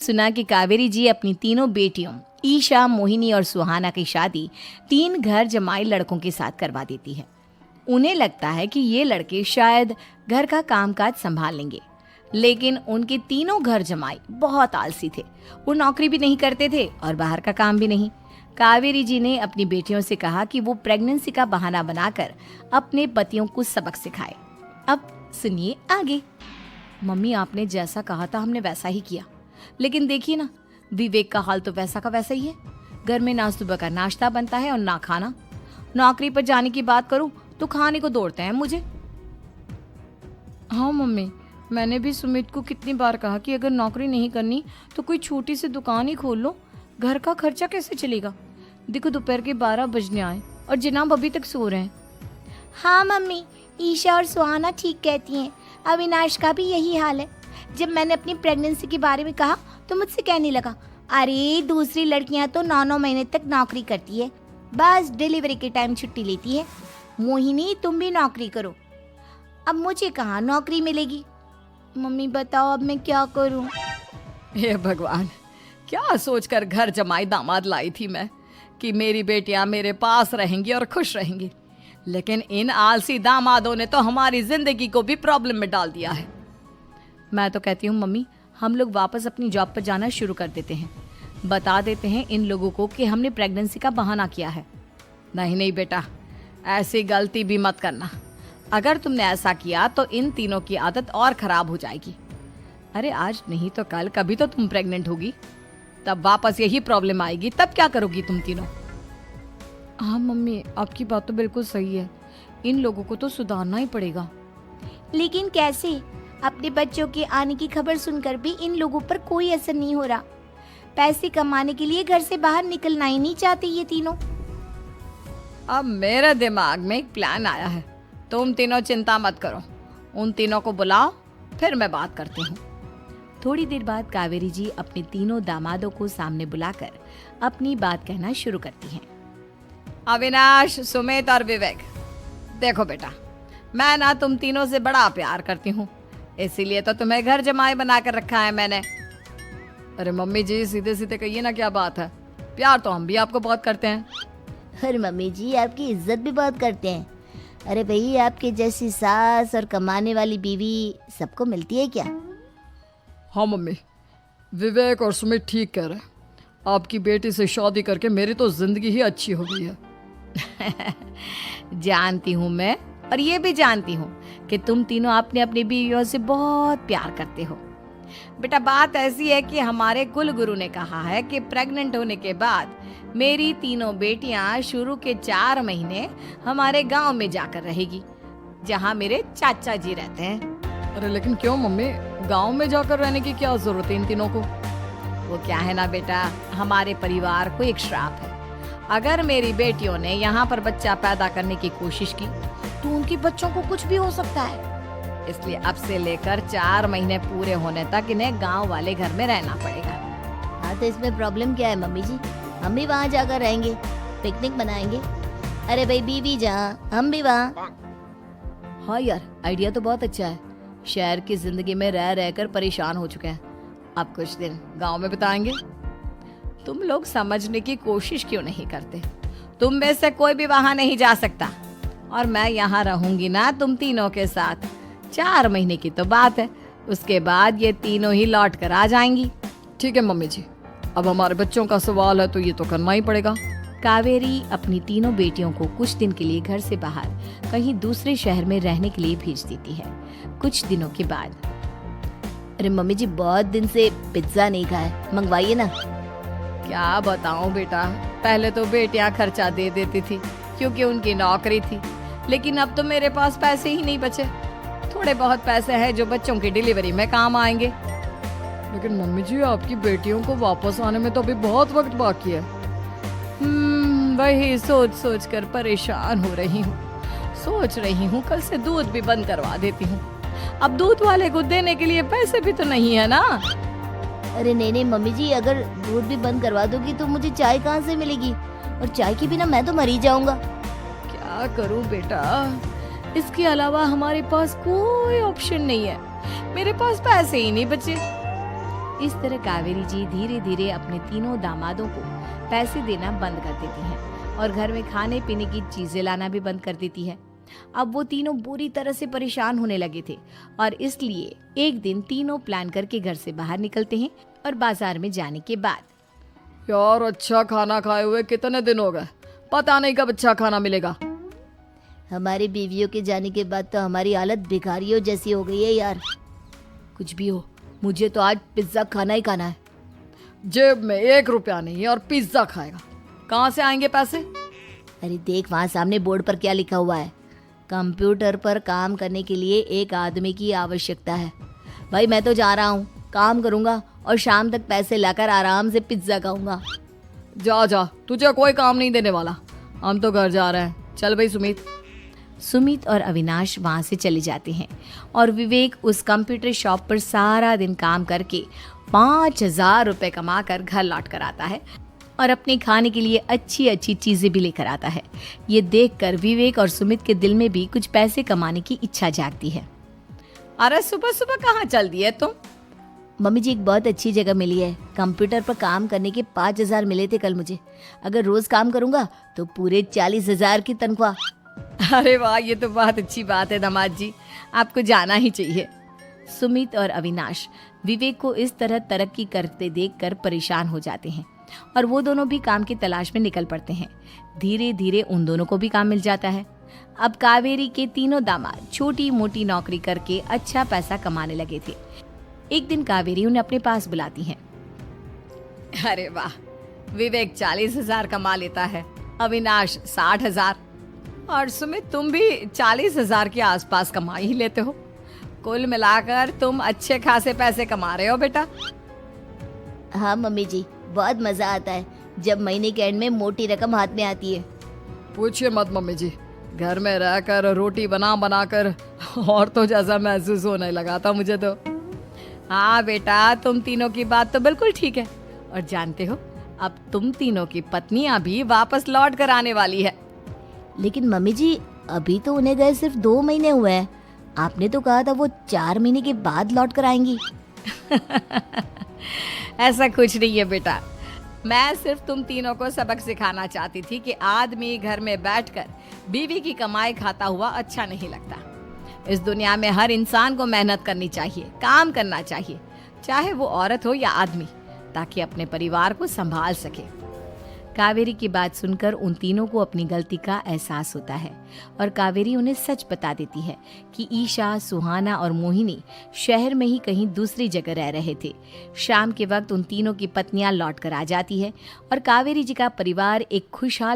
सुना कि कावेरी जी अपनी तीनों बेटियों ईशा, मोहिनी और सुहाना की शादी 3 घर जमाई लड़कों के साथ करवा देती है। उन्हें लगता है कि ये लड़के शायद घर का कामकाज संभाल लेंगे, लेकिन उनके तीनों घर जमाई बहुत आलसी थे। वो नौकरी भी नहीं करते थे और बाहर का काम भी नहीं। कावेरी जी ने अपनी बेटियों से कहा कि वो प्रेगनेंसी का बहाना बनाकर अपने पतियों को सबक सिखाए। अब सुनिए आगे। मम्मी, आपने जैसा कहा था हमने वैसा ही किया, लेकिन देखिए ना, विवेक का हाल तो वैसा का वैसा ही है। घर में ना सुबह का नाश्ता बनता है और ना खाना। नौकरी पर जाने की बात करूं तो खाने को दौड़ते हैं मुझे। हाँ मम्मी, मैंने भी सुमित को कितनी बार कहा कि अगर नौकरी नहीं करनी तो कोई छोटी सी दुकान ही खोल लो। घर का खर्चा कैसे चलेगा? देखो दोपहर के 12 बजने आए और जनाब अभी तक सो रहे हैं। हाँ मम्मी, ईशा और सुहाना ठीक कहती हैं। अविनाश का भी यही हाल है। जब मैंने अपनी प्रेगनेंसी के बारे में कहा तो मुझसे कहने लगा, अरे दूसरी लड़कियां तो 9-9 महीने तक नौकरी करती है, बस डिलीवरी के टाइम छुट्टी लेती है। मोहिनी, तुम भी नौकरी करो। अब मुझे कहाँ नौकरी मिलेगी? मम्मी बताओ, अब मैं क्या करूँ? हे भगवान, क्या सोचकर घर जमाई दामाद लाई थी मैं कि मेरी बेटियां मेरे पास रहेंगी और खुश रहेंगी, लेकिन इन आलसी दामादों ने तो हमारी जिंदगी को भी प्रॉब्लम में डाल दिया है। मैं तो कहती हूँ मम्मी, हम लोग वापस अपनी जॉब पर जाना शुरू कर देते हैं। बता देते हैं इन लोगों को कि हमने प्रेगनेंसी का बहाना किया है। नहीं नहीं बेटा, ऐसी गलती भी मत करना। अगर तुमने ऐसा किया तो इन तीनों की आदत और खराब हो जाएगी। अरे आज नहीं तो कल कभी तो तुम प्रेग्नेंट होगी, तब वापस यही प्रॉब्लम आएगी। तब क्या करोगी तुम तीनों? हाँ मम्मी, आपकी बात तो बिल्कुल सही है। इन लोगों को तो सुधारना ही पड़ेगा। लेकिन कैसे? अपने बच्चों के आने की खबर सुनकर भी इन लोगों पर कोई असर नहीं हो रहा। पैसे कमाने के लिए घर से बाहर निकलना ही नहीं चाहते ये तीनों। अब मेरे दिमाग में एक प्लान आया है। तुम तीनों चिंता मत करो, उन तीनों को बुलाओ, फिर मैं बात करती हूँ। थोड़ी देर बाद कावेरी जी अपने तीनों दामादों को सामने बुलाकर अपनी बात कहना शुरू करती हैं। अविनाश, सुमित और विवेक, देखो बेटा, मैं ना तुम तीनों से बड़ा प्यार करती हूँ, इसीलिए तो तुम्हें घर जमाई बनाकर रखा है मैंने। अरे मम्मी जी, सीधे सीधे कहिए ना, क्या बात है? प्यार तो हम भी आपको बहुत करते हैं। अरे मम्मी जी, आपकी इज्जत भी बहुत करते हैं। अरे भाई, आपके जैसी सास और कमाने वाली बीवी सबको मिलती है क्या? हाँ मम्मी, विवेक और सुमित ठीक कह रहे हैं। आपकी बेटी से शादी करके मेरी तो जिंदगी ही अच्छी हो गई है। जानती हूँ मैं, और ये भी जानती हूँ कि तुम तीनों अपने अपनी बीवियों से बहुत प्यार करते हो। बेटा, बात ऐसी है कि हमारे कुल गुरु ने कहा है कि प्रेग्नेंट होने के बाद मेरी तीनों बेटियां शुरू के 4 महीने हमारे गांव में जाकर रहेगी, जहां मेरे चाचा जी रहते हैं। अरे लेकिन क्यों मम्मी, गांव में जाकर रहने की क्या जरूरत है इन तीनों को? वो क्या है ना बेटा, हमारे परिवार को एक श्राप है। अगर मेरी बेटियों ने यहाँ पर बच्चा पैदा करने की कोशिश की तो उनके बच्चों को कुछ भी हो सकता है। इसलिए अब से लेकर 4 महीने पूरे होने तक इन्हें गांव वाले घर में रहना पड़ेगा। हाँ, तो इसमें प्रॉब्लम क्या है मम्मी जी? हम भी वहाँ जाकर रहेंगे, पिकनिक मनाएंगे। अरे भाई, बीवी जहाँ हम भी वहाँ। हाँ यार, आइडिया तो बहुत अच्छा है। शहर की जिंदगी में रह रहकर परेशान हो चुके हैं, अब कुछ दिन गांव में बिताएंगे। तुम लोग समझने की कोशिश क्यों नहीं करते? तुम में से कोई भी वहां नहीं जा सकता, और मैं यहाँ रहूंगी ना तुम तीनों के साथ। 4 महीने की तो बात है, उसके बाद ये तीनों ही लौट कर आ जाएंगी। ठीक है मम्मी जी, अब हमारे बच्चों का सवाल है तो ये तो करना ही पड़ेगा। कावेरी अपनी तीनों बेटियों को कुछ दिन के लिए घर से बाहर कहीं दूसरे शहर में रहने के लिए भेज देती है। कुछ दिनों के बाद, अरे मम्मी जी, बहुत दिन से पिज्जा नहीं खाया, मंगवाइए ना। क्या बताऊं बेटा, पहले तो बेटियां खर्चा दे देती थी क्योंकि उनकी नौकरी थी, लेकिन अब तो मेरे पास पैसे ही नहीं बचे। थोड़े बहुत पैसे हैं जो बच्चों की डिलीवरी में काम आएंगे। लेकिन मम्मी जी, आपकी बेटियों को वापस आने में तो अभी बहुत वक्त बाकी है। वही सोच सोच कर परेशान हो रही हूँ। सोच रही हूँ कल से दूध भी बंद करवा देती हूँ। अब दूध वाले को देने के लिए पैसे भी तो नहीं है ना। अरे नहीं नहीं मम्मी जी, अगर दूध भी बंद करवा दोगी तो मुझे चाय कहाँ से मिलेगी? और चाय के बिना मैं तो मर ही जाऊंगा। क्या करूँ बेटा, इसके अलावा हमारे पास कोई ऑप्शन नहीं है। मेरे पास पैसे ही नहीं बचे। इस तरह कावेरी जी धीरे धीरे अपने तीनों दामादों को पैसे देना बंद कर देती हैं और घर में खाने पीने की चीजें लाना भी बंद कर देती है। अब वो तीनों बुरी तरह से परेशान होने लगे थे और इसलिए एक दिन तीनों प्लान करके घर से बाहर निकलते हैं और बाजार में जाने के बाद यार अच्छा खाना खाए हुए कितने दिन हो गए, पता नहीं कब अच्छा खाना मिलेगा। हमारी बीवियों के जाने के बाद तो हमारी हालत भिखारियों जैसी हो गई है यार। कुछ भी हो, मुझे तो आज पिज्जा खाना ही खाना है। जेब में 1 रुपया नहीं है और पिज्जा खाएगा, कहाँ से आएंगे पैसे? अरे देख वहाँ सामने बोर्ड पर क्या लिखा हुआ है, कंप्यूटर पर काम करने के लिए एक आदमी की आवश्यकता है। भाई मैं तो जा रहा हूँ, काम करूँगा और शाम तक पैसे लाकर आराम से पिज्जा खाऊंगा। जा जा, तुझे कोई काम नहीं देने वाला, हम तो घर जा रहे हैं। चल भाई सुमित। सुमित और अविनाश वहाँ से चले जाते हैं और विवेक उस कंप्यूटर शॉप पर सारा दिन काम करके 5,000 रुपये कमा कर घर लौट कर आता है और अपने खाने के लिए अच्छी अच्छी चीज़ें भी लेकर आता है। ये देखकर विवेक और सुमित के दिल में भी कुछ पैसे कमाने की इच्छा जागती है। अरे सुबह सुबह कहाँ चल दिए तुम? मम्मी जी एक बहुत अच्छी जगह मिली है, कंप्यूटर पर काम करने के 5,000 मिले थे कल मुझे। अगर रोज काम करूँगा तो पूरे 40,000 की तनख्वाह। अरे वाह, ये तो बहुत अच्छी बात है दामाद जी, आपको जाना ही चाहिए। सुमित और अविनाश विवेक को इस तरह तरक्की करते देखकर परेशान हो जाते हैं और वो दोनों भी काम की तलाश में निकल पड़ते हैं। धीरे धीरे उन दोनों को भी काम मिल जाता है। अब कावेरी के तीनों दामाद छोटी मोटी नौकरी करके अच्छा पैसा कमाने लगे थे। एक दिन कावेरी उन्हें अपने पास बुलाती है। अरे वाह, विवेक 40,000 कमा लेता है, अविनाश 60,000 और सुमित तुम भी 40,000 के आसपास कमा ही लेते हो। कुल मिलाकर तुम अच्छे खासे पैसे कमा रहे हो बेटा। हाँ मम्मी जी, बहुत मजा आता है जब महीने के एंड में मोटी रकम हाथ में आती है। पूछिए मत मम्मी जी, घर में रहकर रोटी बना बना कर और तो जैसा महसूस होने लगा था मुझे तो। हाँ बेटा, तुम तीनों की बात तो बिल्कुल ठीक है। और जानते हो, अब तुम तीनों की पत्नियां भी वापस लौट कर आने वाली है। लेकिन मम्मी जी अभी तो उन्हें गए सिर्फ 2 महीने हुए हैं, आपने तो कहा था वो 4 महीने के बाद लौट कर आएंगी। ऐसा कुछ नहीं है बेटा, मैं सिर्फ तुम तीनों को सबक सिखाना चाहती थी कि आदमी घर में बैठकर बीवी की कमाई खाता हुआ अच्छा नहीं लगता। इस दुनिया में हर इंसान को मेहनत करनी चाहिए, काम करना चाहिए, चाहे वो औरत हो या आदमी, ताकि अपने परिवार को संभाल सके। कावेरी की बात सुनकर उन तीनों को अपनी गलती का एहसास होता है और कावेरी उन्हें सच बता देती है कि ईशा, सुहाना और मोहिनी शहर में ही कहीं दूसरी जगह रह रहे थे। शाम के वक्त उन तीनों की पत्नियां लौट कर आ जाती है और कावेरी जी का परिवार एक खुशहाल